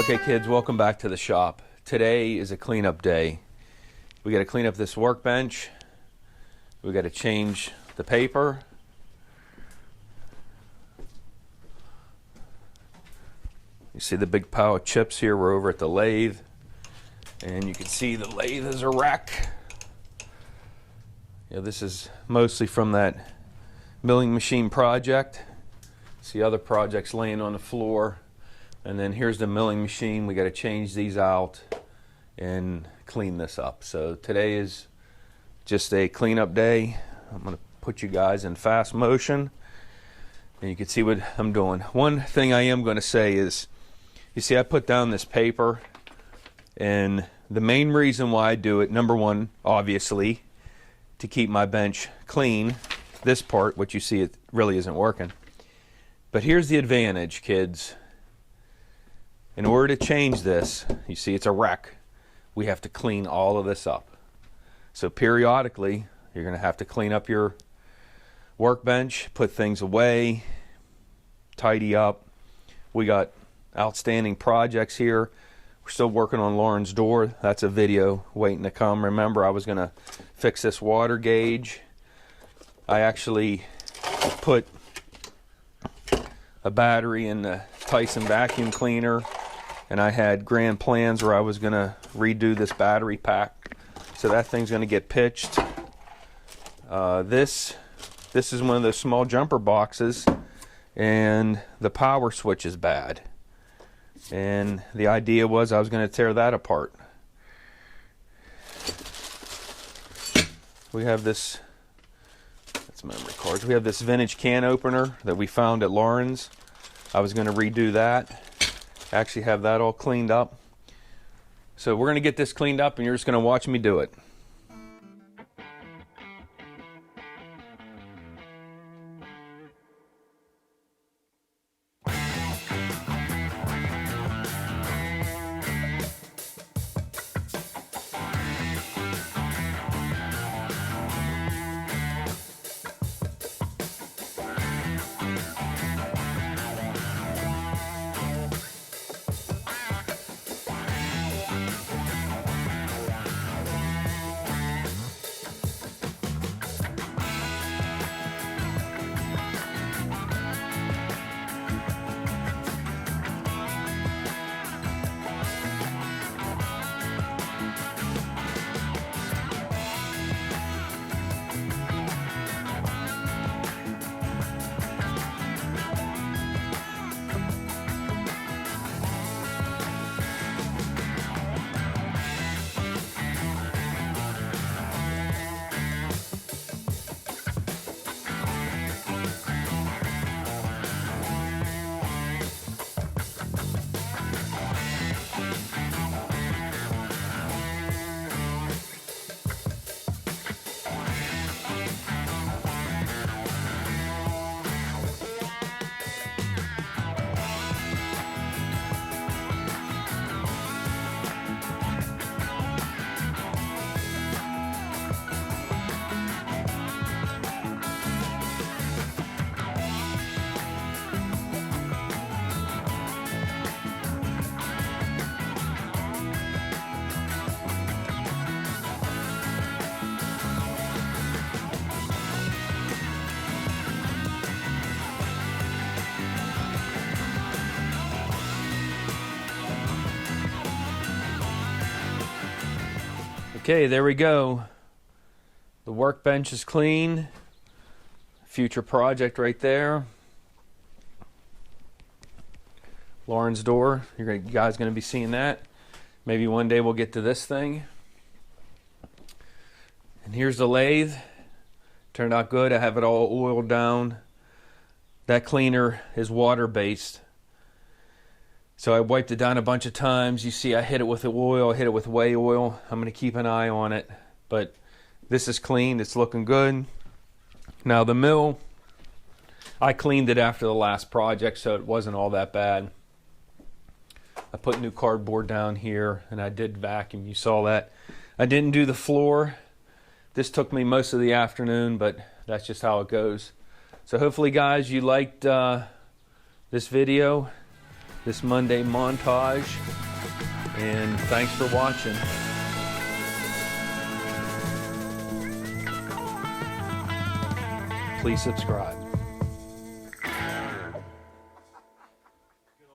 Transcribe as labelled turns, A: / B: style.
A: Okay kids, welcome back to the shop. Today is a cleanup day. We got to clean up this workbench. We got to change the paper. You see the big pile of chips here. We're over at the lathe, and you can see the lathe is a wreck. This is mostly from that milling machine project. See other projects laying on the floor. And then here's the milling machine. We got to change these out and clean this up. So today is just a cleanup day. I'm going to put you guys in fast motion, and you can see what I'm doing. One thing I am going to say is, you see I put down this paper, and the main reason why I do it, number one, obviously, to keep my bench clean. This part, what you see, it really isn't working. But here's the advantage, kids. In order to change this, you see it's a wreck. We have to clean all of this up. So periodically, you're going to have to clean up your workbench, put things away, tidy up. We got outstanding projects here. We're still working on Lauren's door. That's a video waiting to come. Remember, I was going to fix this water gauge. I actually put a battery in the Tyson vacuum cleaner, and I had grand plans where I was going to redo this battery pack. So that thing's going to get pitched. This is one of those small jumper boxes, and the power switch is bad. And the idea was I was going to tear that apart. We have this, that's memory cards. We have this vintage can opener that we found at Lauren's. I was going to redo that. Actually have that all cleaned up. So we're going to get this cleaned up, and you're just going to watch me do it. Okay, there we go. The workbench is clean. Future project right there. Lauren's door. You guys going to be seeing that. Maybe one day we'll get to this thing. And here's the lathe. Turned out good. I have it all oiled down. That cleaner is water-based. So I wiped it down a bunch of times. You see I hit it with the oil, I hit it with whey oil. I'm going to keep an eye on it. But this is clean, it's looking good. Now the mill, I cleaned it after the last project, so it wasn't all that bad. I put new cardboard down here, and I did vacuum. You saw that. I didn't do the floor. This took me most of the afternoon, but that's just how it goes. So hopefully, guys, you liked this video, this Monday montage. And thanks for watching. Please subscribe.